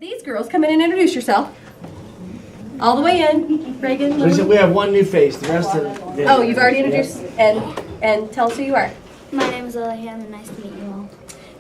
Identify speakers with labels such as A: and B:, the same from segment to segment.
A: These girls, come in and introduce yourself. All the way in, Reagan.
B: We have one new face. The rest of
A: Oh, you've already introduced, and tell us who you are.
C: My name is Lillian, and nice to meet you all.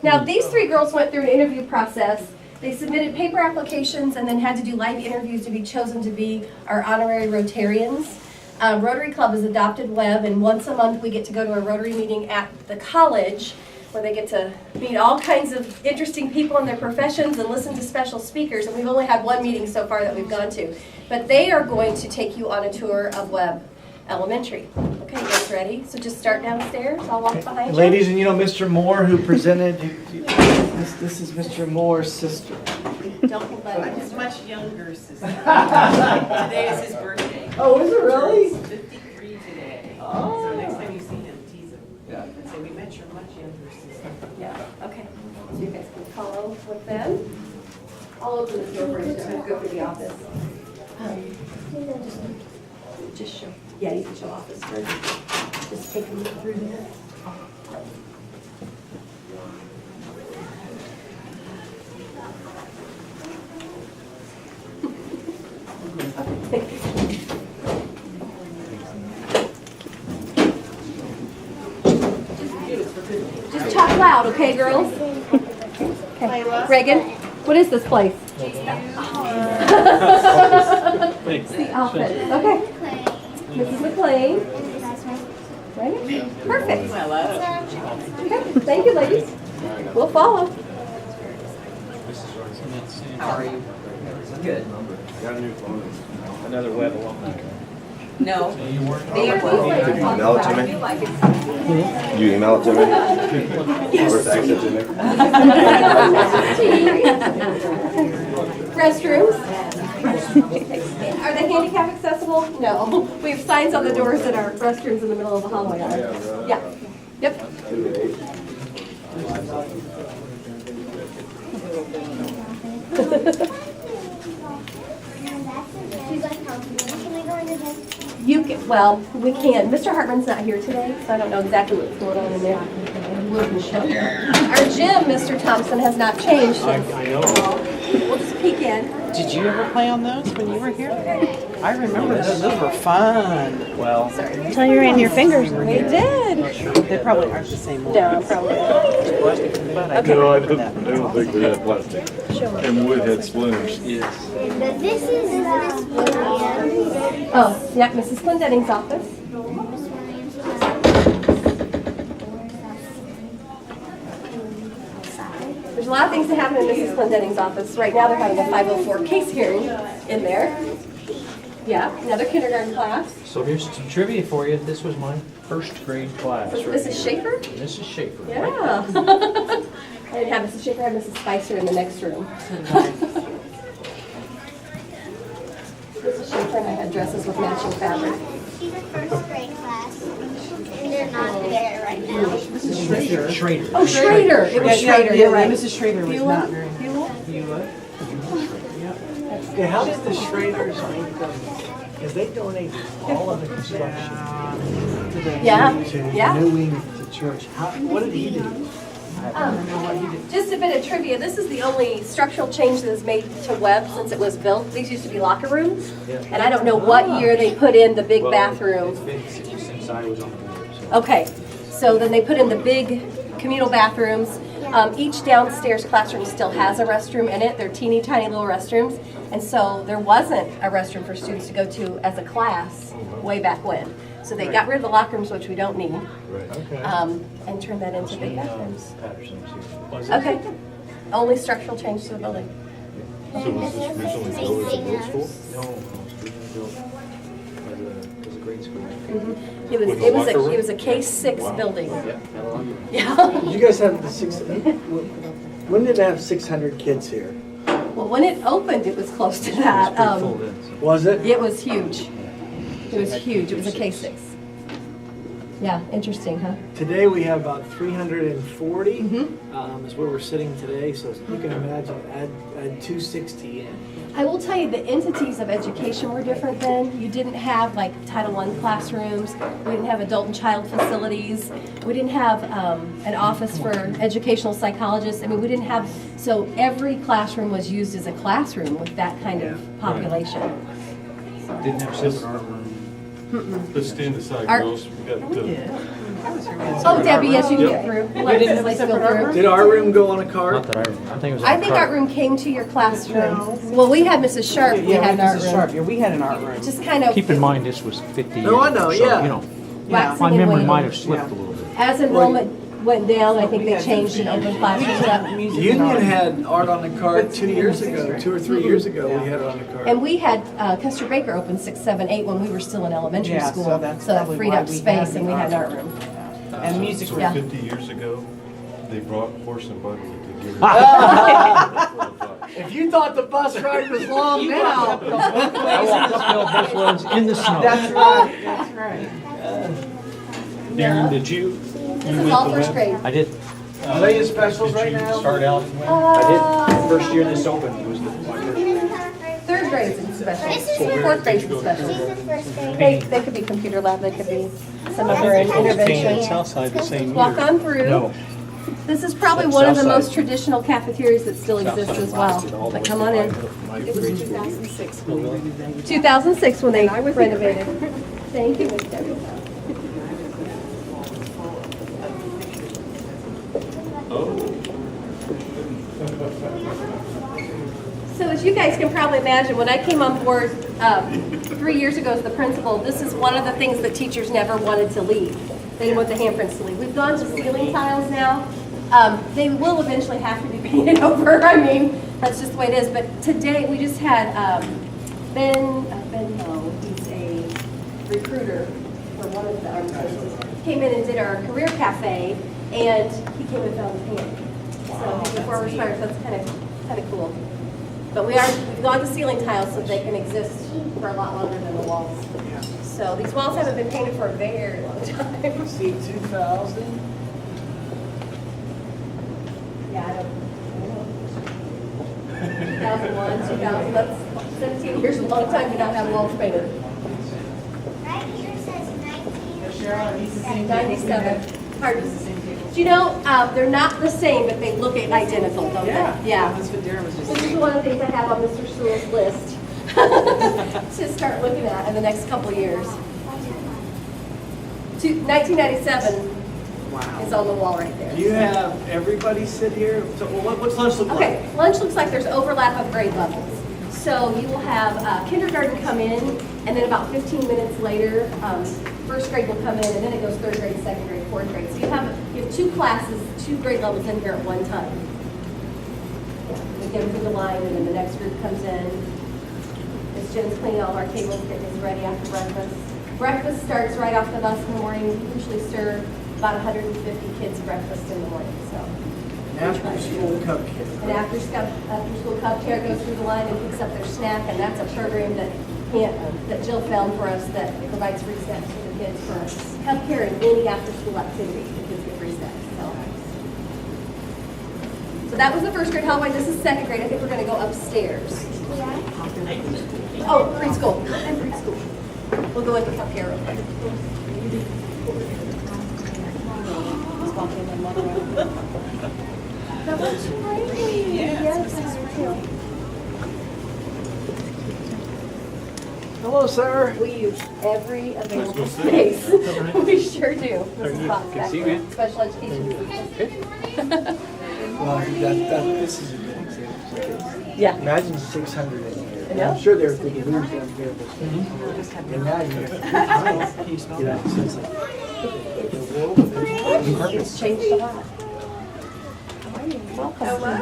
A: Now, these three girls went through an interview process. They submitted paper applications and then had to do live interviews to be chosen to be our honorary Rotarians. Rotary Club has adopted Webb, and once a month we get to go to a Rotary meeting at the college where they get to meet all kinds of interesting people in their professions and listen to special speakers. And we've only had one meeting so far that we've gone to. But they are going to take you on a tour of Webb Elementary. Okay, you guys ready? So just start downstairs. I'll walk behind you.
B: ladies, and you know Mr. Moore who presented. This is Mr. Moore's sister.
A: Don't let
D: His much younger sister. Today is his birthday.
B: Oh, is it really?
D: He's 53 today.
B: Oh.
D: So next time you see him, tease him.
B: Yeah.
D: And say, we met your much younger sister.
A: Yeah, okay. So you guys can follow with them. I'll open this door for you. I'm gonna go through the office. Just show, yeah, you can show office first. Just take them through there. Just talk loud, okay, girls? Okay. Reagan, what is this place? It's the office. Okay. Mrs. McLean. Right? Perfect. Okay. Thank you, ladies. We'll follow.
D: How are you? Good.
E: Got a new phone.
F: Another Webb alumni.
D: No.
E: Did you email it to me? Did you email it to me? Or text it to me?
A: Restrooms. Are they handicap accessible? No. We have signs on the doors that are restrooms in the middle of the hallway. Yeah. Yep. You can, well, we can. Mr. Hartman's not here today, so I don't know exactly what's going on in there. Our gym, Mr. Thompson, has not changed.
F: I know.
A: We'll just peek in.
G: Did you ever play on those when you were here? I remember those were fun.
F: Well,
C: Until you ran your fingers.
A: We did.
G: They probably aren't the same ones.
A: No, probably not.
G: Plastic from the butt. I
A: Okay.
G: can't
E: No, I
G: remember
E: don't,
G: that.
E: I don't think they had plastic. And wood had splinters.
F: yes.
C: This is Miss Williams.
A: Oh, yeah, Mrs. Clendenning's office. There's a lot of things that happen in Mrs. Clendenning's office. Right now, they're having a 504 case hearing in there. Yeah, another kindergarten class.
F: So here's some trivia for you. This was my first grade class.
A: Was
F: right
A: Mrs.
F: here.
A: Schaefer?
F: Mrs. Schaefer. right
A: Yeah. I didn't have Mrs. Schaefer, I had Mrs. Spicer in the next room. Mrs. Schaefer and I had dresses with matching fabric.
C: She's a first grade class, and they're not there right now.
G: Mrs. Schrader.
F: Schrader.
A: Oh, Schrader. It was Schrader, you're right.
G: Mrs. Schrader was not very.
B: Okay, how did the Schraders make them? Because they donated all of the construction
A: Yeah,
B: to
A: yeah.
B: New Wing to church. What did he do?
A: Just a bit of trivia. This is the only structural change that was made to Webb since it was built. These used to be locker rooms. And I don't know what year they put in the big bathroom.
F: It's been since I was on the board. So.
A: Okay, so then they put in the big communal bathrooms. Each downstairs classroom still has a restroom in it. They're teeny tiny little restrooms. And so there wasn't a restroom for students to go to as a class way back when. So they got rid of the locker rooms, which we don't need, and turned that into big bathrooms.
F: Patterson's here.
A: Okay, only structural change to the building.
E: So was this recently built as a middle school?
F: No, it was built as a grade school.
A: It was a K-6 building.
F: Yeah.
A: Yeah.
B: Did you guys have the six? When did it have 600 kids here?
A: Well, when it opened, it was close to that.
F: It's pretty full then. So.
B: Was it?
A: It was huge. It was huge. It was a K-6. Yeah, interesting, huh?
B: Today we have about 340
A: Mm-hmm.
B: is where we're sitting today. So you can imagine add 260 in.
A: I will tell you, the entities of education were different then. You didn't have like Title I classrooms. We didn't have adult and child facilities. We didn't have an office for educational psychologists. I mean, we didn't have, so every classroom was used as a classroom with that kind of population.
F: Didn't have separate art room.
H: Let's stand aside,
A: Art-
H: girls. We got,
A: Oh, Debbie, yes, you can get through. Let
G: didn't have a
A: Leslie
G: separate
A: go
G: art
A: through.
G: room?
B: Did our room go on a cart?
F: Not that I remember. I think it was on
A: I
F: a
A: think
F: cart.
A: art room came to your classroom. Well, we had Mrs. Sharp, we had an art
G: Mrs. Sharp.
A: room.
G: Yeah, we had an art room.
A: Just kind of
F: Keep in mind, this was 50 years
B: No, I know,
F: ago, so,
B: yeah.
F: you know,
G: Yeah.
A: waxing
F: my
A: and
F: memory
A: waning.
F: might have slipped
G: Yeah.
F: a little bit.
A: As enrollment went down, I think
G: We
A: they
G: had
A: changed in open classes.
G: Music and
B: Union
G: art.
B: had art on the cart 2 years ago, 2 or 3 years ago.
G: Yeah.
B: We had it on the cart.
A: And we had Custer Baker open 6, 7, 8 when we were still in elementary
G: Yeah,
A: school.
G: so that's
A: that
G: probably
A: freed
G: why
A: up
G: we
A: space
G: had
A: and
G: the
A: we had an art
G: art
A: room.
G: And music
H: so
G: room.
A: Yeah.
H: 50 years ago, they brought horse and buggy to give her.
B: If you thought the bus ride was long now,
F: I walked uphill both roads in the snow.
G: That's right, that's right.
H: Darren, did you?
A: This is all first grade.
F: I did.
B: are they in specials right now?
F: Start out when? I did. First year this opened was the
A: Third grade's in special. Fourth grade's in special.
C: This is first grade.
A: They could be computer lab, they could be some of our intervention.
H: Southside the same
A: Walk on through.
F: No.
A: This is probably one of the most traditional cafeterias that still exists as well. But come on in. 2006 when they renovated. Thank you, Miss Debbie. So as you guys can probably imagine, when I came on board 3 years ago as the principal, this is one of the things that teachers never wanted to leave. They didn't want the handprints to leave. We've gone to ceiling tiles now. They will eventually have to be painted over. I mean, that's just the way it is. But today we just had Ben Lowe, he's a recruiter for one of the armed services, came in and did our career cafe, and he came and found his hand. So he's a former responder, so that's kind of cool. But we've gone to ceiling tiles so they can exist for a lot longer than the walls. So these walls haven't been painted for a very long time.
B: See 2000?
A: Yeah, I don't know. 2001, 2000, that's 17 years, a long time to not have walls painted.
C: Right here says 1997.
A: 97. Pardon? Do you know, they're not the same, but they look identical, don't they? Yeah.
G: That's what Darren was just
A: This is
G: saying.
A: one of the things I have on Mr. Sewell's list to start looking at in the next couple of years. 1997 is on the wall right there.
B: Do you have everybody sit here? So what's lunch look like?
A: Okay, lunch looks like there's overlap of grade levels. So you will have kindergarten come in, and then about 15 minutes later, first grade will come in, and then it goes third grade, second grade, fourth grade. So you have 2 classes, 2 grade levels in here at one time. We get them through the line, and then the next group comes in. Miss Jen's cleaning all of our tables, getting us ready after breakfast. Breakfast starts right off the bus in the morning. We usually serve about 150 kids breakfast in the morning, so.
B: After school cupcake.
A: And after school cub care goes through the line and picks up their snack, and that's a program that Jill found for us that provides free snacks for the kids for cub care and any after school activity. The kids get free snacks. So that was the first grade hallway. This is second grade. I think we're going to go upstairs. Oh, preschool. And preschool. We'll go into cub care real quick. Just walk in and walk around. That was great. Yes,
B: Hello, sir.
A: we use every available space. We sure do. Mrs. Fox, back there. Special education.
B: Well, this is a good example.
A: Yeah.
B: Imagine 600 in here.
A: I know.
B: I'm sure they're thinking, who's down here? And now you have 3 times. You know, so it's like, the world of education.
A: It's changed a lot. Welcome. Hello.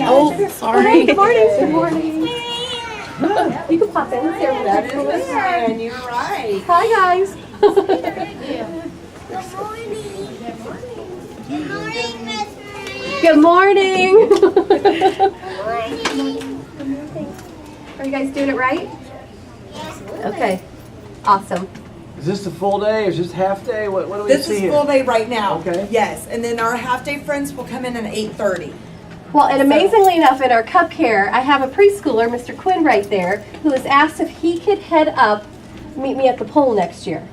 G: Oh, sorry.
A: Good morning. Good morning. You can pop in.
G: That is Miss Ryan, you're right.
A: Hi, guys.
C: Good morning. Good morning, Miss Marie.
A: Good morning.
C: Good morning.
A: Are you guys doing it right?
C: Yes.
A: Okay. Awesome.
B: Is this the full day or is this half day? What do we
D: This
B: see
D: is
B: here?
D: full day right now.
B: Okay.
D: Yes, and then our half-day friends will come in at 8:30.
A: Well, and amazingly enough, in our cup care, I have a preschooler, Mr. Quinn, right there, who has asked if he could head up, meet me at the pole next year.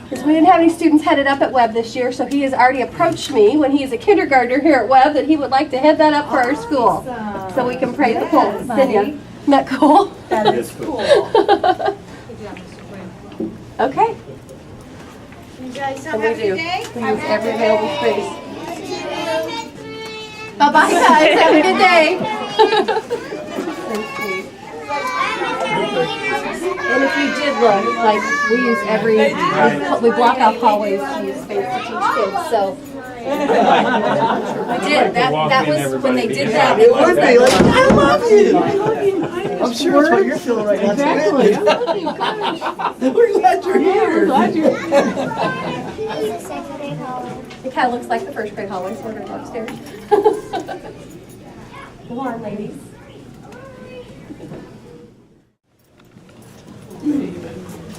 A: Because we didn't have any students headed up at Webb this year, so he has already approached me when he is a kindergartner here at Webb that he would like to head that up for our school. So we can pray at the pole. Didn't you? Isn't that cool?
D: That is cool.
A: Okay.
C: You guys
A: And we do. We use every available space. Bye-bye, guys. Have a good day. And if you did look, like, we use we block off hallways to use space to teach kids, so. We did, that was, when they did that.
B: It would be like, I love you. I'm sure that's what you're feeling right now. Exactly. We're glad you're here. We're glad you're here.
C: It's a second grade hallway.
A: It kind of looks like the first grade hallway, so we're going to go upstairs. Come on, ladies.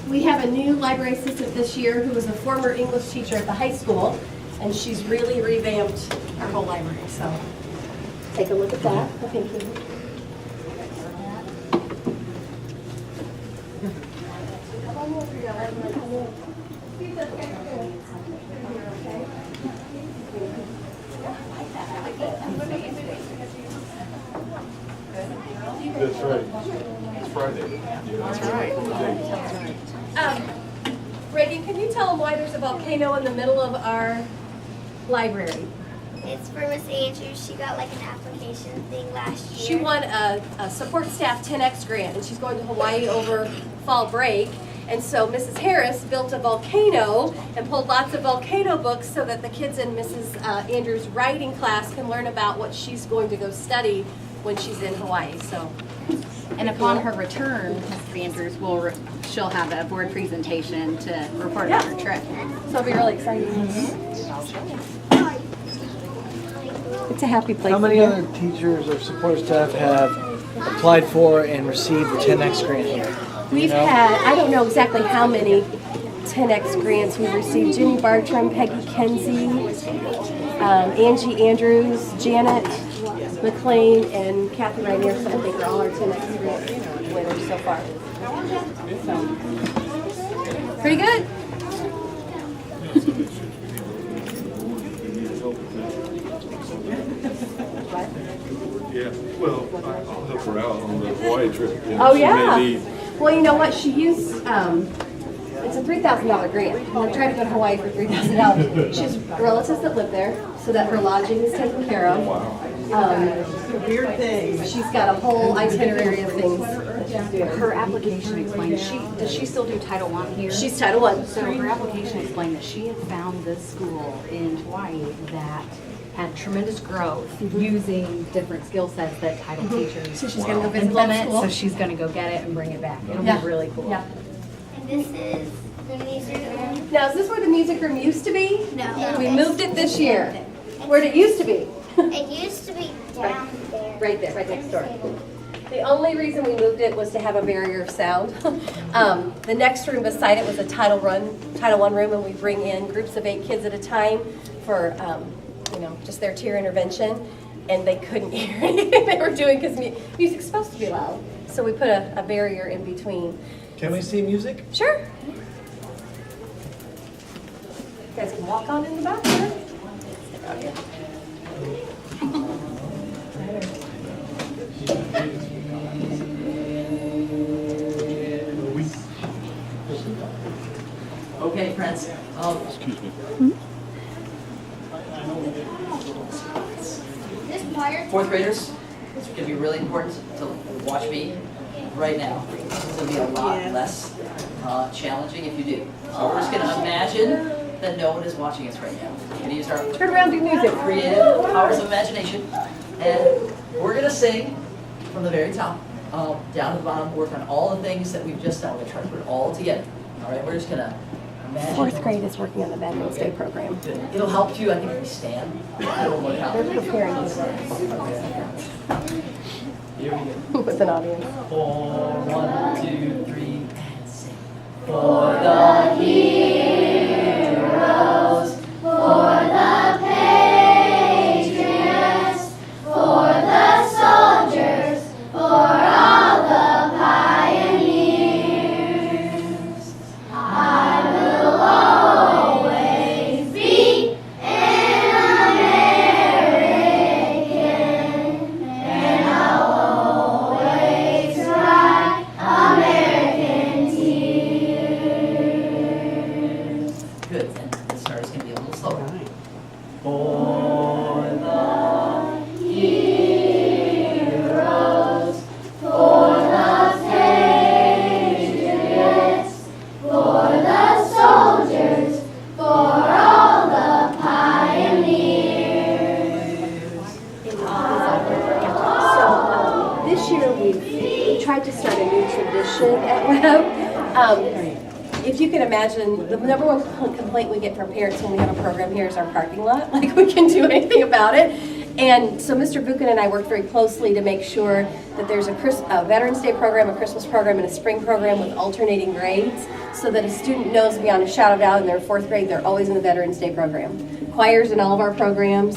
A: We have a new library assistant this year who was a former English teacher at the high school, and she's really revamped our whole library, so take a look at that. Thank you.
H: That's right. It's Friday. That's right.
A: Reagan, can you tell them why there's a volcano in the middle of our library?
C: It's for Miss Andrews. She got like an application thing last year.
A: She won a support staff 10X grant, and she's going to Hawaii over fall break. And so Mrs. Harris built a volcano and pulled lots of volcano books so that the kids in Mrs. Andrews' writing class can learn about what she's going to go study when she's in Hawaii. So,
I: and upon her return, Mrs. Andrews she'll have a board presentation to report on her trip.
A: So it'll be really exciting. It's a happy place.
B: How many other teachers or support staff have applied for and received the 10X grant here?
A: We've had, I don't know exactly how many 10X grants we've received. Jenny Bartram, Peggy Kenzie, Angie Andrews, Janet McLean, and Kathy Rainier. So I think are all our 10X grant winners so far. So, pretty good.
H: Yeah, well, I'll help her out on the Hawaii trip. You know,
A: Oh,
H: she
A: yeah.
H: may need-
A: Well, you know what? She used, it's a $3,000 grant. I'm trying to go to Hawaii for $3,000. She has relatives that live there, so that her lodging is taken care of.
D: Weird thing.
A: She's got a whole itinerary of things that she's doing.
I: Her application explained does she still do Title I here?
A: She's Title I.
I: So her application explained that she had found this school in Hawaii that had tremendous growth using different skill sets that title teachers
A: So she's gonna go visit that
I: implement.
A: school.
I: So she's going to go get it and bring it back. It'll
A: Yeah.
I: be really cool.
A: Yeah.
C: And this is the music room.
A: Now, is this where the music room used to be?
C: No.
A: We moved it this year. Where did it used to be?
C: It used to be down there.
A: Right there, right next door. The only reason we moved it was to have a barrier of sound. The next room beside it was a Title I room, and we bring in groups of 8 kids at a time for, just their tier intervention, and they couldn't hear anything they were doing because music's supposed to be loud. So we put a barrier in between.
B: Can we see music?
A: Sure. You guys can walk on in the back there.
J: Okay, friends.
H: Excuse me.
C: This wire.
J: Fourth graders, it's going to be really important to watch me right now. This is going to be a lot less challenging if you do. So we're just going to imagine that no one is watching us right now. We're going to use our
A: Turn around, do music.
J: creative powers of imagination. And we're going to sing from the very top down to the bottom, work on all the things that we've just done. We're going to try to put it all together. All right, we're just going to imagine.
A: 4th grade is working on the Veterans Day program.
J: Good. It'll help you, I think, if you stand. It'll work out.
A: They're preparing you with an audience.
J: 4, 1, 2, 3, and sing. For the heroes, for the patriots, for the soldiers, for all the pioneers. I will always be an American, and I'll always cry American tears. Good, and the start is going to be a little slower. For the heroes, for the patriots, for the soldiers, for all the pioneers.
A: So this year we tried to start a new tradition at Webb. If you can imagine, the number one complaint we get from parents when we have a program here is our parking lot. Like, we can do anything about it. And so Mr. Buchan and I worked very closely to make sure that there's a Veterans Day program, a Christmas program, and a spring program with alternating grades, so that a student knows beyond a shadow of a doubt in their 4th grade they're always in the Veterans Day program. Choirs in all of our programs.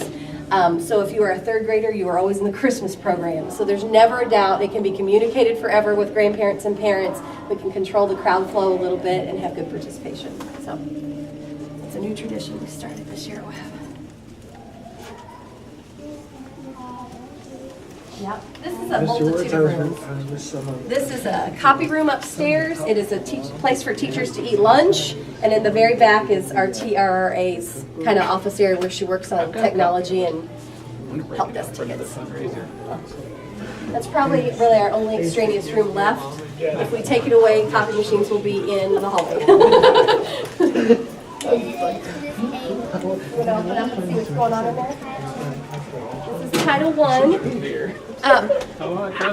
A: So if you are a 3rd grader, you are always in the Christmas program. So there's never a doubt. It can be communicated forever with grandparents and parents. We can control the crowd flow a little bit and have good participation. So it's a new tradition we started this year at Webb. Yep. This is a multitude of rooms. This is a copy room upstairs. It is a place for teachers to eat lunch. And in the very back is our TRRA's kind of office area where she works on technology and help desk tickets. That's probably really our only extraneous room left. If we take it away, copy machines will be in the hallway. Open up and see what's going on in there. This is Title I.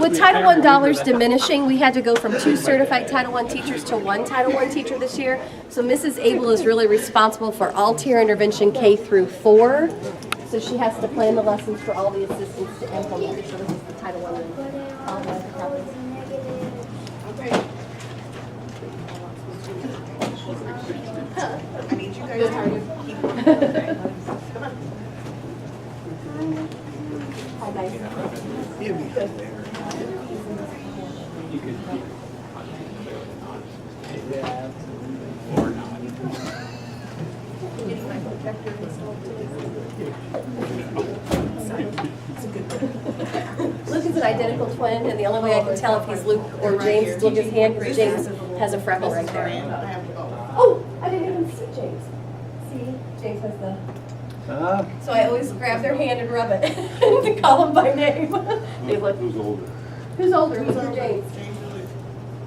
A: With Title I dollars diminishing, we had to go from 2 certified Title I teachers to 1 Title I teacher this year. So Mrs. Abel is really responsible for all tier intervention K through 4. So she has to plan the lessons for all the assistants to implement. So this is the Title I. All the problems.
G: I need you guys to keep Come on.
A: Hi guys. Luke is an identical twin, and the only way I can tell if he's Luke or James, look at his hand, because James has a freckle right there. Oh, I didn't even see James. See, James has the... So I always grab their hand and rub it to call them by name. They look.
H: Who's older?
A: Who's older? Who's James?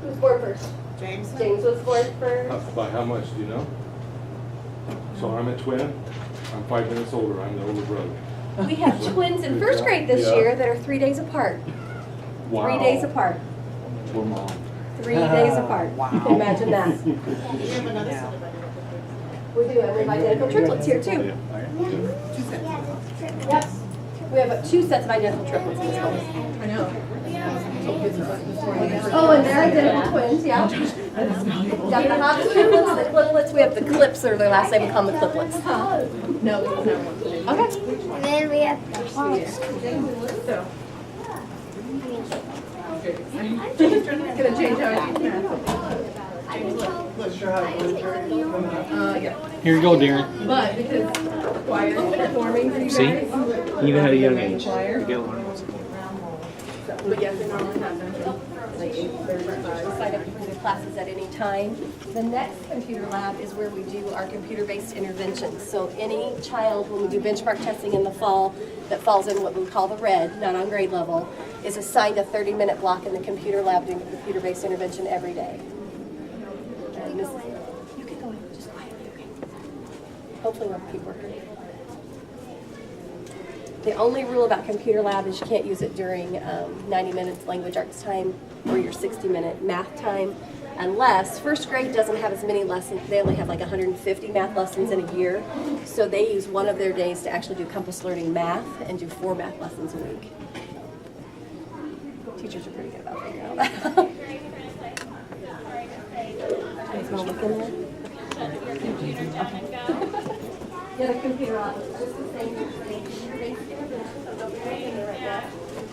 A: Who's born first?
G: James.
A: James was born first.
H: By how much, do you know? So I'm a twin. I'm 5 minutes older. I'm the older brother.
A: We have twins in 1st grade this year that are 3 days apart.
H: Wow.
A: 3 days apart.
H: We're mom.
A: 3 days apart.
G: Wow.
A: Imagine that.
G: We have another
A: Yeah. We do, and we have identical triplets here too. Yep. We have 2 sets of identical triplets in this house.
G: I know.
A: Oh, and they're identical twins, yeah. Got the Hobbs triplets, the cliplets. We have the clips, or their last name, we call them the cliplets.
G: No,
A: Okay.
C: And then we have the
G: it's
D: Gonna change how I do
G: yeah.
F: Here you go, Darren.
D: But because choir is performing for you
F: See?
D: guys.
F: Even at a young age.
D: Choir.
F: You gotta learn what's
D: But yes, they normally have them like 8:35.
A: Sign up for the classes at any time. The next computer lab is where we do our computer-based interventions. So any child, when we do benchmark testing in the fall, that falls in what we call the red, not on grade level, is assigned a 30-minute block in the computer lab doing computer-based intervention every day. And you can go in, just quietly, okay? Hopefully we'll keep working. The only rule about computer lab is you can't use it during 90 minutes language arts time or your 60-minute math time, unless 1st grade doesn't have as many lessons. They only have like 150 math lessons in a year, so they use one of their days to actually do compass learning math and do 4 math lessons a week. Teachers are pretty good about figuring all that out. guys want to look in there? Get a computer on. Just the same thing.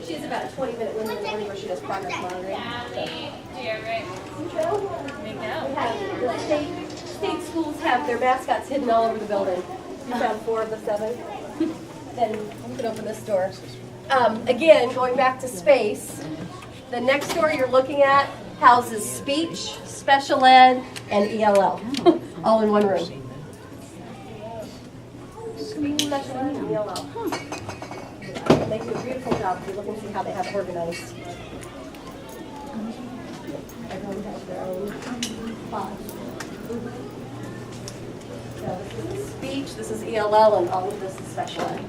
A: She has about a 20-minute window in the morning where she does progress monitoring. The state schools have their mascots hidden all over the building. You found 4 of the 7. Then you can open this door. Again, going back to space, the next door you're looking at houses speech, special ed, and ELL, all in one room. Speech, special ed, and ELL. They do a beautiful job. If you look and see how they have it organized. Everyone has their own spot. So this is speech, this is ELL, and all of this is special ed.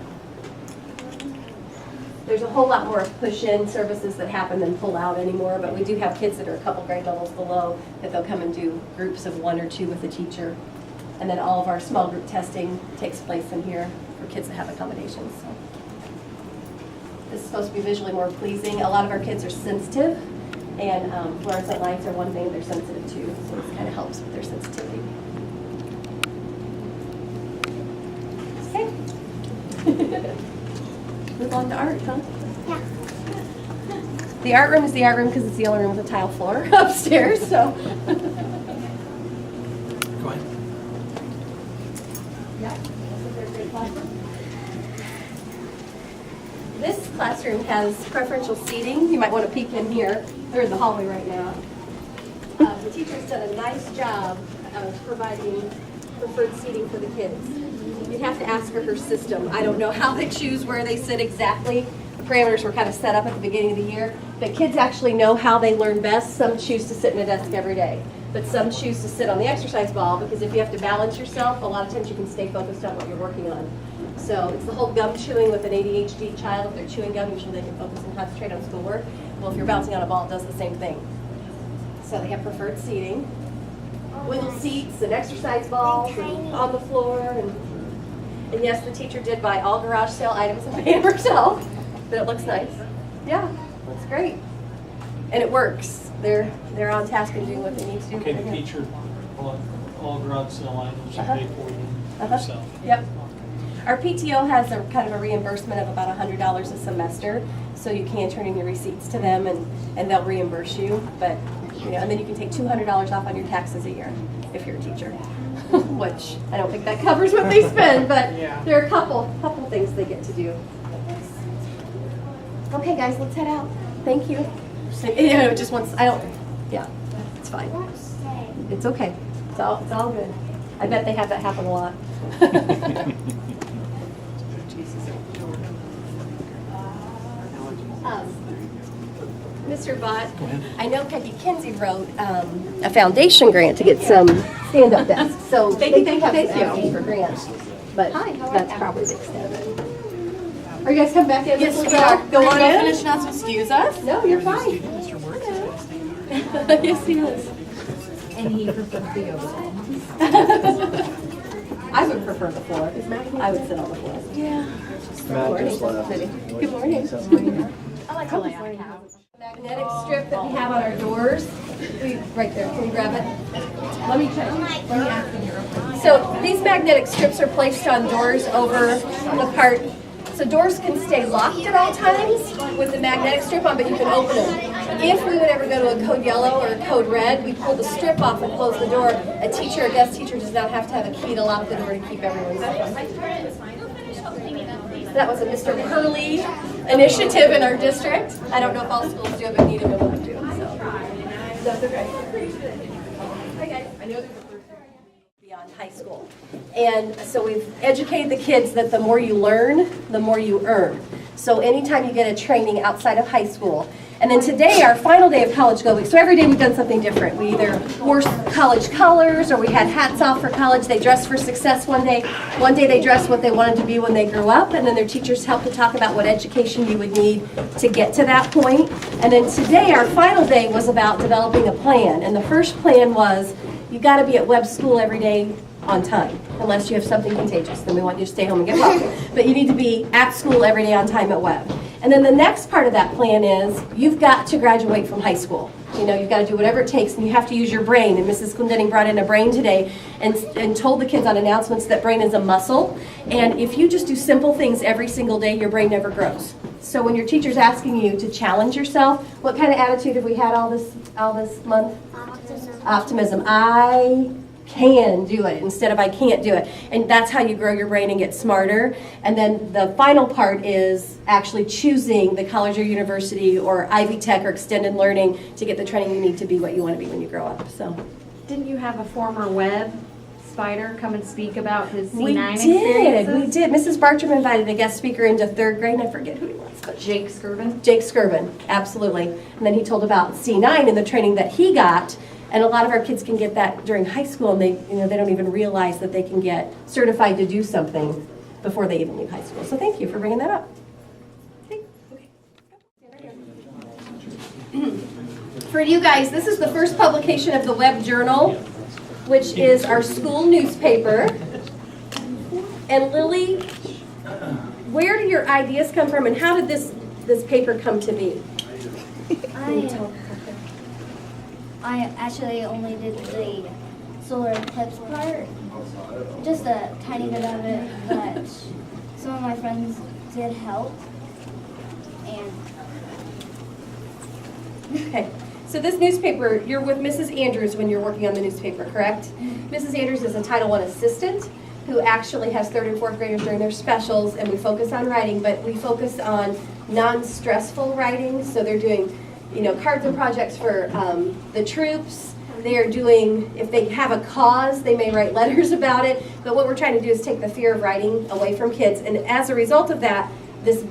A: There's a whole lot more push-in services that happen than pull-out anymore, but we do have kids that are a couple grade levels below that they'll come and do groups of 1 or 2 with a teacher. And then all of our small group testing takes place in here for kids that have accommodations. So this is supposed to be visually more pleasing. A lot of our kids are sensitive, and fluorescent lights are one thing they're sensitive to, so this kind of helps with their sensitivity. Okay. Move on to art, huh?
C: Yeah.
A: The art room is the art room because it's the only room with a tile floor upstairs, so.
B: Go ahead.
A: Yeah. This classroom has preferential seating. You might want to peek in here. They're in the hallway right now. The teacher's done a nice job of providing preferred seating for the kids. You'd have to ask her system. I don't know how they choose where they sit exactly. The parameters were kind of set up at the beginning of the year. But kids actually know how they learn best. Some choose to sit in a desk every day. But some choose to sit on the exercise ball because if you have to balance yourself, a lot of times you can stay focused on what you're working on. So it's the whole gum chewing with an ADHD child. If they're chewing gum, usually they can focus and concentrate on schoolwork. Well, if you're bouncing on a ball, it does the same thing. So they have preferred seating. Wiggle seats and exercise balls and on the floor. And yes, the teacher did buy all garage sale items and paid herself, but it looks nice. Yeah, looks great. And it works. They're on task and doing what they need to do.
F: Can the teacher all garage sale items and pay for them yourself?
A: Yep. Our PTO has a kind of a reimbursement of about $100 a semester, so you can turn in your receipts to them and they'll reimburse you. But and then you can take $200 off on your taxes a year if you're a teacher. Which I don't think that covers what they spend, but there are a couple things they get to do. Okay, guys, let's head out. Thank you. Just once it's fine. It's okay. It's all good. I bet they have that happen a lot. Mr. Bott, I know Peggy Kinsey wrote a foundation grant to get some stand-up desks. So thank you for grants, but that's probably the extent of it. Are you guys coming back in? Yes, we are. Go on in.
D: Finish not to excuse us?
A: No, you're fine. Yes, he is.
I: And he prefers the yoga.
A: I would prefer the floor. I would sit on the floor.
D: Yeah.
E: Matt just left.
A: Good morning.
D: I like to lay on a couch.
A: Magnetic strip that we have on our doors. Right there. Can you grab it? Let me check. So these magnetic strips are placed on doors over the part. So doors can stay locked at all times with the magnetic strip on, but you can open them. If we would ever go to a code yellow or a code red, we pull the strip off and close the door. A guest teacher does not have to have a key to lock the door to keep everyone safe. That was a Mr. Hurley initiative in our district. I don't know if all schools do it, but neither of them do. So that's okay. Hi guys. I know there's a person beyond high school. And so we've educated the kids that the more you learn, the more you earn. So anytime you get a training outside of high school. And then today, our final day of College Go Week. So every day we've done something different. We either wore college colors or we had hats off for college. They dressed for success one day. One day they dressed what they wanted to be when they grew up. And then their teachers helped to talk about what education you would need to get to that point. And then today, our final day was about developing a plan. And the first plan was, you got to be at Webb school every day on time, unless you have something contagious. Then we want you to stay home and get well. But you need to be at school every day on time at Webb. And then the next part of that plan is you've got to graduate from high school. You know, you've got to do whatever it takes, and you have to use your brain. And Mrs. Glendenning brought in a brain today and told the kids on announcements that brain is a muscle. And if you just do simple things every single day, your brain never grows. So when your teacher's asking you to challenge yourself, what kind of attitude have we had all this month? Optimism. I can do it instead of I can't do it. And that's how you grow your brain and get smarter. And then the final part is actually choosing the college or university or Ivy Tech or extended learning to get the training you need to be what you want to be when you grow up. So
I: Didn't you have a former Webb Spider come and speak about his C9
A: we
I: experiences?
A: did. Mrs. Bartram invited a guest speaker into 3rd grade, and I forget who he was, but
I: Jake Skirvin?
A: Jake Skirvin, absolutely. And then he told about C9 and the training that he got. And a lot of our kids can get that during high school, and they don't even realize that they can get certified to do something before they even leave high school. So thank you for bringing that up. For you guys, this is the first publication of the Webb Journal, which is our school newspaper. And Lily, where do your ideas come from, and how did this paper come to be?
C: I actually only did the solar eclipse part, just a tiny bit of it, but some of my friends did help. And
A: Okay, so this newspaper, you're with Mrs. Andrews when you're working on the newspaper, correct? Mrs. Andrews is a Title I assistant who actually has 3rd and 4th graders during their specials, and we focus on writing, but we focus on non-stressful writing, so they're doing cards and projects for the troops. They're doing, if they have a cause, they may write letters about it. But what we're trying to do is take the fear of writing away from kids. And as a result of that, this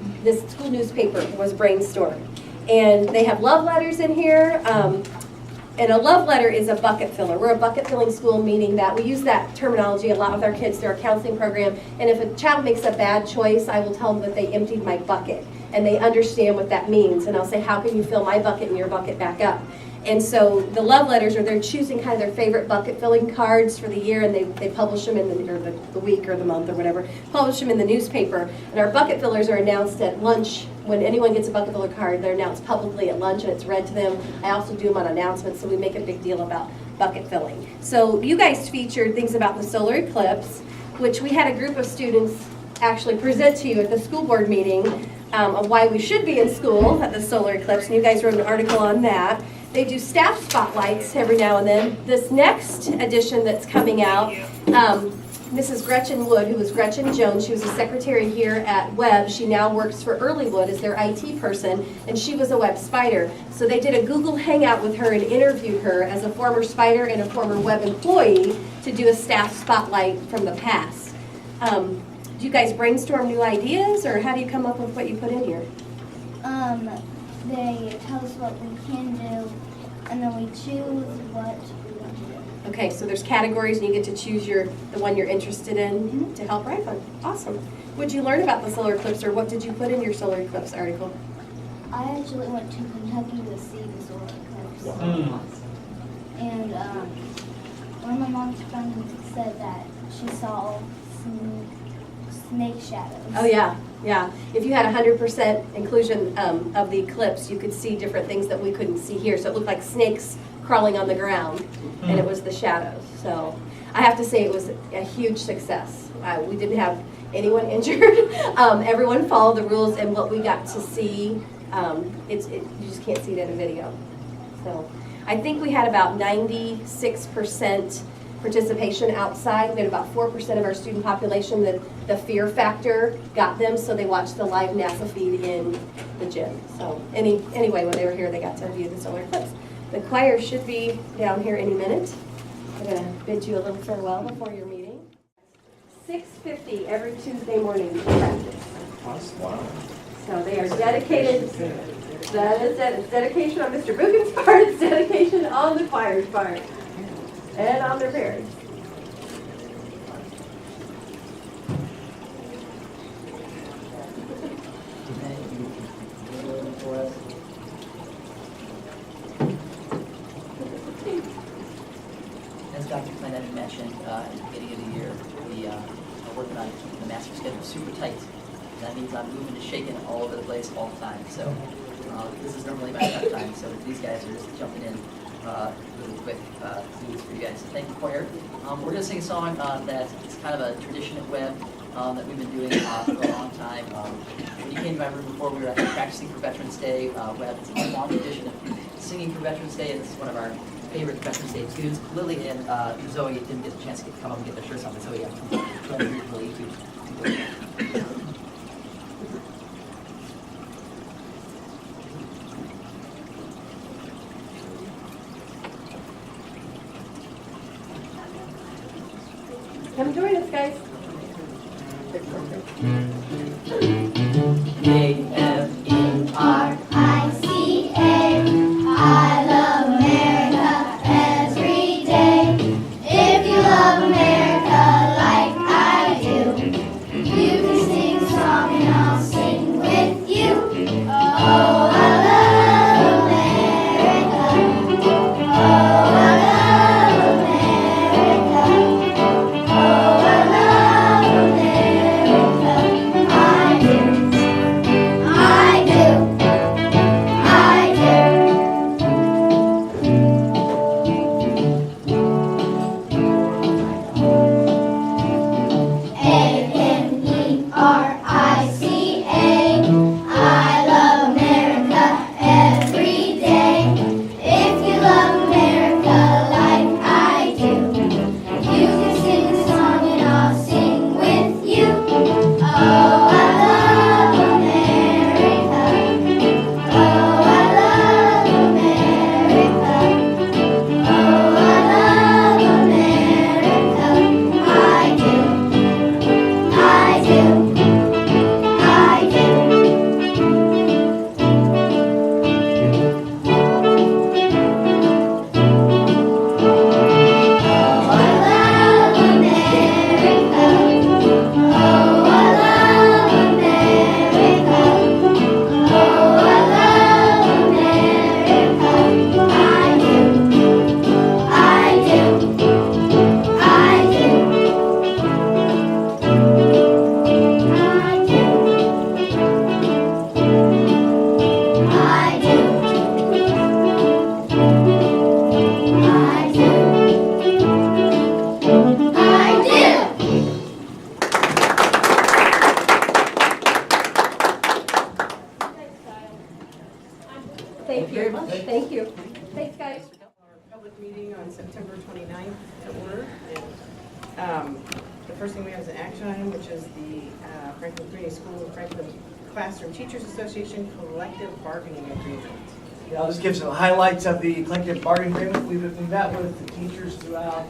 A: school newspaper was brainstormed. And they have love letters in here. And a love letter is a bucket filler. We're a bucket filling school, meaning that we use that terminology a lot with our kids through our counseling program. And if a child makes a bad choice, I will tell them that they emptied my bucket. And they understand what that means. And I'll say, how can you fill my bucket and your bucket back up? And so the love letters are they're choosing kind of their favorite bucket filling cards for the year, and they publish them in the week or the month or whatever, publish them in the newspaper. And our bucket fillers are announced at lunch. When anyone gets a bucket filler card, they're announced publicly at lunch and it's read to them. I also do them on announcements, so we make a big deal about bucket filling. So you guys featured things about the solar eclipse, which we had a group of students actually present to you at the school board meeting of why we should be in school at the solar eclipse, and you guys wrote an article on that. They do staff spotlights every now and then. This next edition that's coming out, Mrs. Gretchen Wood, who was Gretchen Jones, she was a secretary here at Webb. She now works for Earlywood as their IT person, and she was a Webb Spider. So they did a Google Hangout with her and interviewed her as a former Spider and a former Webb employee to do a staff spotlight from the past. Do you guys brainstorm new ideas, or how do you come up with what you put in here?
C: they tell us what we can do, and then we choose what we want to do.
A: Okay, so there's categories and you get to choose the one you're interested in to help write on. Awesome. What did you learn about the solar eclipse, or what did you put in your solar eclipse article?
C: I actually went to Kentucky to see the solar eclipse. And one of my mom's friends said that she saw snake shadows.
A: Oh yeah, yeah. If you had 100% inclusion of the eclipse, you could see different things that we couldn't see here. So it looked like snakes crawling on the ground, and it was the shadows. So I have to say it was a huge success. We didn't have anyone injured. Everyone followed the rules, and what we got to see, you just can't see it in a video. So I think we had about 96% participation outside. We had about 4% of our student population that the fear factor got them, so they watched the live NASA feed in the gym. So anyway, when they were here, they got to view the solar eclipse. The choir should be down here any minute. I'm going to bid you a little farewell before your meeting. 6:50 every Tuesday morning we practice.
B: Wow.
A: So they are dedicated. That is it's dedication on Mr. Buchan's part. It's dedication on the choir's part. And on their parents.
J: As Dr. Clinton mentioned at the beginning of the year, we are working on keeping the master schedule super tight. That means I'm moving and shaking all over the place all the time. So this is normally my tough time. So these guys are just jumping in really quick news for you guys. So thank you, choir. We're going to sing a song that is kind of a tradition at Webb that we've been doing for a long time. When you came to my room before, we were actually practicing for Veterans Day. Webb is a long tradition of singing for Veterans Day, and this is one of our favorite Veterans Day tunes. Lily and Zoe didn't get the chance to come up and get their shirts on, but Zoe, I'm going to Lily too.
A: Come join us, guys.
C: I love America every day. If you love America like I do, you can sing a song and I'll sing with you. Oh, I love America. Oh, I love America. Oh, I love America. I do. I do. I do. A-M-E-R-I-C-A. I love America every day. If you love America like I do, you can sing a song and I'll sing with you. Oh, I love America. Oh, I love America. Oh, I love America. I do. I do. I do. Oh, I love America. Oh, I love America. Oh, I love America. I do. I do. I do. I do. I do. I do.
A: Thank you very much. Thank you. Thanks, guys.
D: Public meeting on September 29th to order. The first thing we have is an action item, which is the Franklin Community School and Franklin Classroom Teachers Association collective bargaining agreement.
B: Yeah, I'll just give some highlights of the collective bargaining agreement. We met with the teachers throughout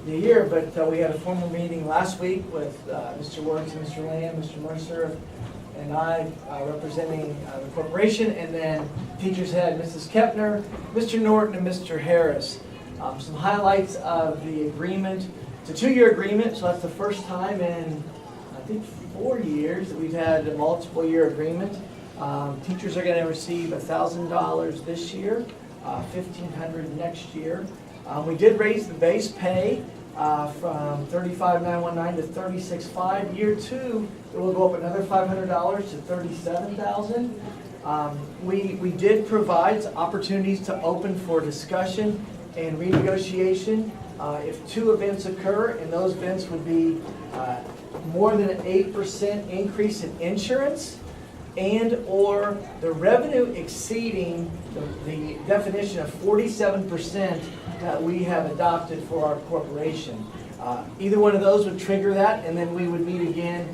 B: the year, but we had a formal meeting last week with Mr. Works, Mr. Lamb, Mr. Mercer, and I representing the corporation, and then teachers had Mrs. Kepner, Mr. Norton, and Mr. Harris. Some highlights of the agreement. It's a 2-year agreement, so that's the first time in, I think, 4 years that we've had a multiple-year agreement. Teachers are going to receive $1,000 this year, $1,500 next year. We did raise the base pay from $35,919 to $36,500. Year 2, it will go up another $500 to $37,000. We did provide opportunities to open for discussion and renegotiation. If 2 events occur, and those events would be more than an 8% increase in insurance, and or the revenue exceeding the definition of 47% that we have adopted for our corporation. Either one of those would trigger that, and then we would meet again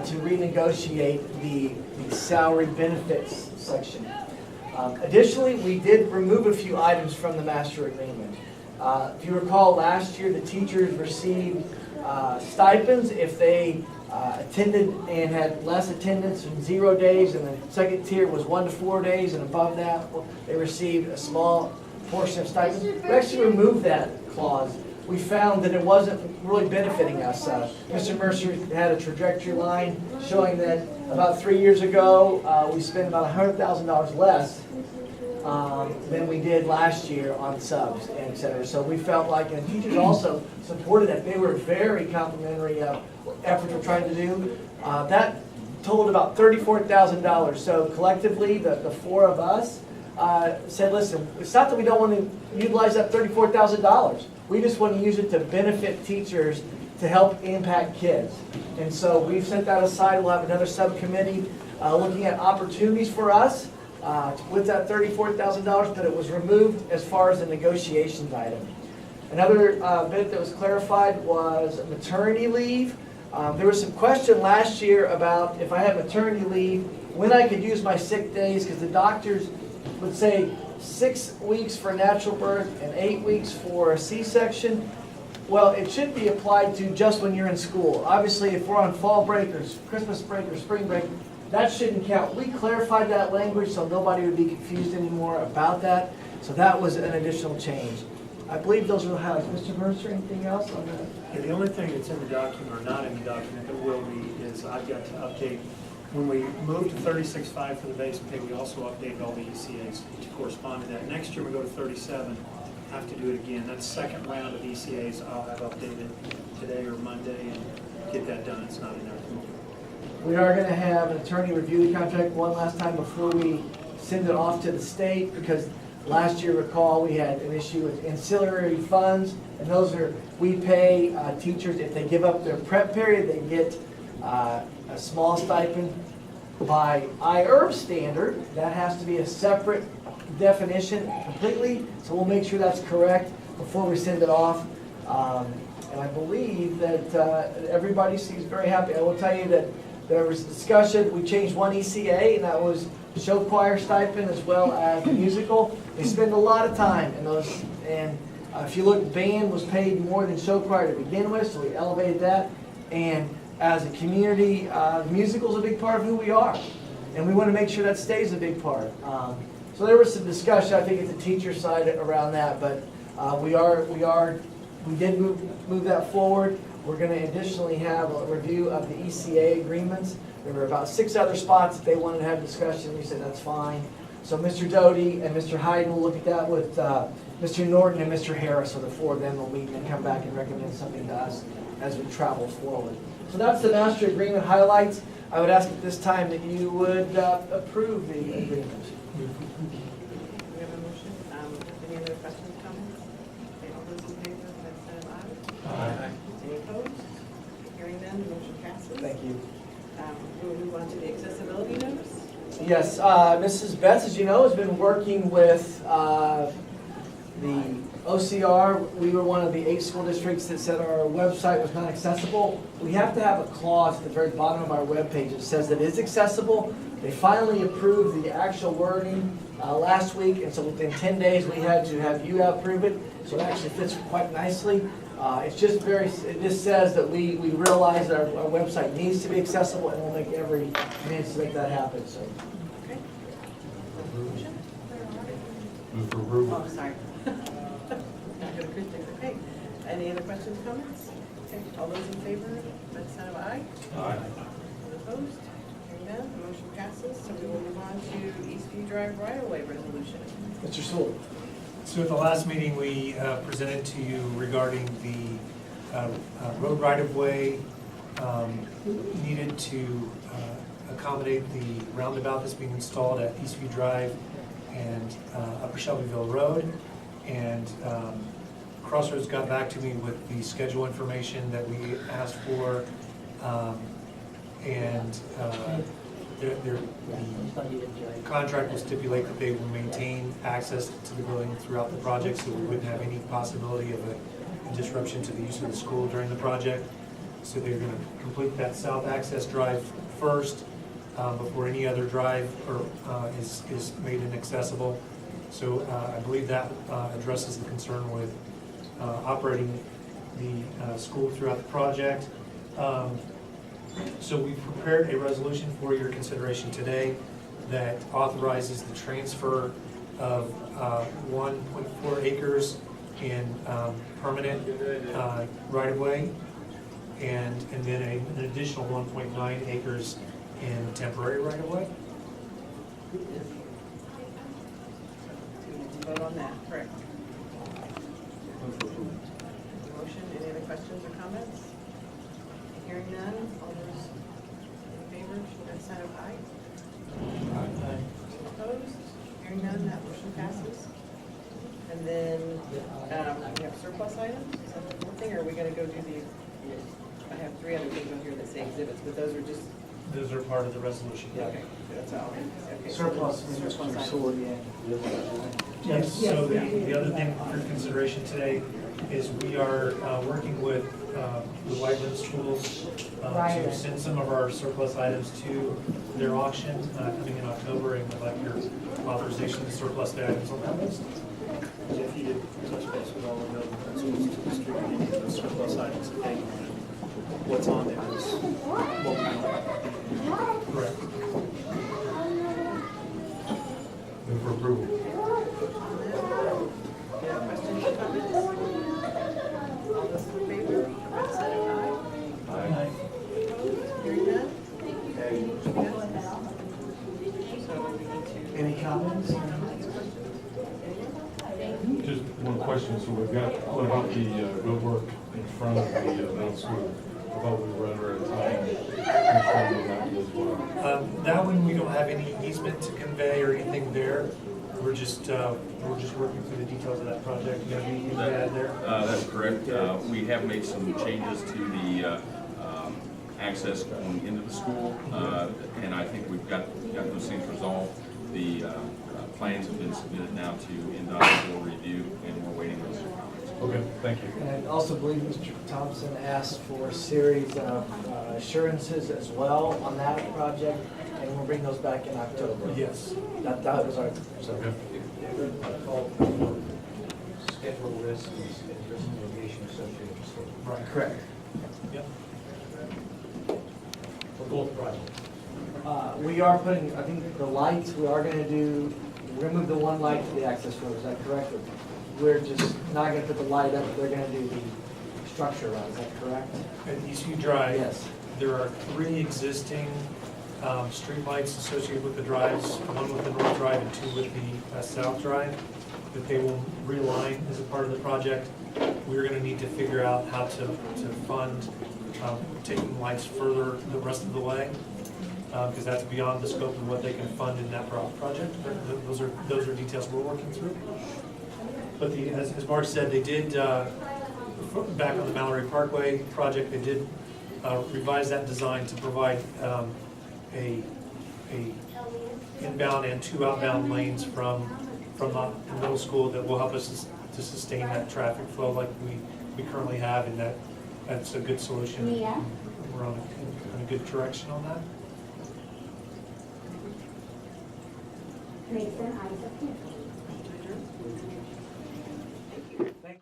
B: to renegotiate the salary benefits section. Additionally, we did remove a few items from the master agreement. If you recall, last year the teachers received stipends if they attended and had less attendance in 0 days, and the second tier was 1 to 4 days, and above that they received a small portion of stipends. We actually removed that clause. We found that it wasn't really benefiting us. Mr. Mercer had a trajectory line showing that about 3 years ago we spent about $100,000 less than we did last year on subs and et cetera. So we felt like, and teachers also supported that. They were very complimentary of efforts we're trying to do. That totaled about $34,000. So collectively, the four of us said, listen, it's not that we don't want to utilize that $34,000. We just want to use it to benefit teachers to help impact kids. And so we've set that aside. We'll have another subcommittee looking at opportunities for us with that $34,000, but it was removed as far as the negotiations item. Another bit that was clarified was maternity leave. There was some question last year about if I had maternity leave, when I could use my sick days, because the doctors would say 6 weeks for natural birth and 8 weeks for a C-section. Well, it should be applied to just when you're in school. Obviously, if we're on fall break or Christmas break or spring break, that shouldn't count. We clarified that language so nobody would be confused anymore about that. So that was an additional change. I believe those are the highlights. Mr. Mercer, anything else on that?
F: Yeah, the only thing that's in the document, or not in the document, that will be, is I've got to update. When we moved to 36.5 for the base pay, we also updated all the ECAs to correspond to that. Next year, we go to 37, have to do it again. That's second round of ECAs I'll have updated today or Monday and get that done. It's not in there.
B: We are going to have an attorney review the contract one last time before we send it off to the state, because last year, recall, we had an issue with ancillary funds, and those are, we pay teachers, if they give up their prep period, they get a small stipend. By IRB standard, that has to be a separate definition completely, so we'll make sure that's correct before we send it off. And I believe that everybody seems very happy. I will tell you that there was discussion, we changed one ECA, and that was show choir stipend as well as musical. They spend a lot of time in those, and if you look, band was paid more than show choir to begin with, so we elevated that. And as a community, musical is a big part of who we are, and we want to make sure that stays a big part. So there was some discussion, I think, at the teacher side around that, but we did move that forward. We're going to additionally have a review of the ECA agreements. There were about 6 other spots that they wanted to have discussion. We said that's fine. So Mr. Doty and Mr. Hayden will look at that with Mr. Norton and Mr. Harris. So the 4 of them will meet and come back and recommend something to us as we travel forward. So that's the master agreement highlights. I would ask at this time that you would approve the agreement.
D: We have a motion. Any other questions, comments? Okay, all those in favor, by saying aye.
F: Aye.
D: Any opposed? Hearing none, the motion passes.
B: Thank you.
D: We'll move on to the accessibility notice.
B: Yes, Mrs. Betts, as you know, has been working with the OCR. We were one of the 8 school districts that said our website was not accessible. We have to have a clause at the very bottom of our webpage that says that it is accessible. They finally approved the actual wording last week, and so within 10 days we had to have you approve it. So it actually fits quite nicely. It's just it just says that we realize that our website needs to be accessible, and we'll make every means to make that happen. So.
D: Okay. Motion?
H: Move for approval.
D: Oh, sorry. Not good acoustics, okay. Any other questions, comments? Okay, all those in favor, by the sign of aye.
H: Aye.
D: All opposed? Hearing none, the motion passes. So we will move on to Eastview Drive right-of-way resolution.
B: Mr. Sewell.
F: So at the last meeting, we presented to you regarding the road right-of-way needed to accommodate the roundabout that's being installed at Eastview Drive and Upper Shelbyville Road. And Crossroads got back to me with the schedule information that we asked for, and the contract will stipulate that they will maintain access to the building throughout the project, so we wouldn't have any possibility of a disruption to the use of the school during the project. So they're going to complete that south access drive first before any other drive is made inaccessible. So I believe that addresses the concern with operating the school throughout the project. So we've prepared a resolution for your consideration today that authorizes the transfer of 1.4 acres in permanent right-of-way and then an additional 1.9 acres in temporary right-of-way.
D: Vote on that, correct. Motion, any other questions or comments? Hearing none, all those in favor, show by consent of aye. Opposed? Hearing none, that motion passes. And then, we have surplus items, is that the one thing, or are we gonna go do the, I have 3 other things on here that say exhibits, but those are just,
F: Those are part of the resolution.
D: okay, that's all. Okay.
B: Surplus,
D: Surplus
B: Mr.
D: items.
B: Sword, yeah.
F: Yes, so the other thing for consideration today is we are working with the Whiteland schools to send some of our surplus items to their auction coming in October, and would like your authorization to surplus the items on that list.
K: If you did touch base with all of the principals to distribute the surplus items that they wanted, what's on there is what we want.
F: Correct. Move for approval.
D: Any other questions or comments? All those in favor of consent of aye.
F: Aye.
D: Opposed? Hearing none? Motion passes. So we need to.
B: Any comments?
H: Just one question, so we've got, what about the roadwork in front of the middle school? I thought we were under a time constraint on that as well.
F: That one, we don't have any easement to convey or anything there. We're just working through the details of that project. You have anything to add there?
L: That's correct. We have made some changes to the access going into the school, and I think we've got those things resolved. The plans have been submitted now to NDOT for review, and we're waiting on some comments.
H: Okay, thank you.
B: And I also believe Mr. Thompson asked for a series of assurances as well on that project, and we'll bring those back in October.
F: Yes.
B: That was our, so.
H: Okay.
K: Schedule risk and risk mitigation associated with school.
F: Right.
B: Correct.
F: Yep.
K: For both projects.
B: We are putting, I think the lights, we're gonna move the one light to the access road, is that correct? We're just not gonna put the light up, they're gonna do the structure around, is that correct?
F: At Eastview Drive,
B: Yes.
F: there are 3 existing streetlights associated with the drives, one with the north drive and 2 with the south drive, that they will realign as a part of the project. We're gonna need to figure out how to fund taking lights further the rest of the way, because that's beyond the scope of what they can fund in that project. Those are details we're working through. But as Mark said, they did, back on the Mallory Parkway project, they did revise that design to provide a inbound and 2 outbound lanes from the middle school that will help us to sustain that traffic flow like we currently have, and that's a good solution.
C: Yeah.
F: We're on a good direction on that.
C: Mason, Isaac,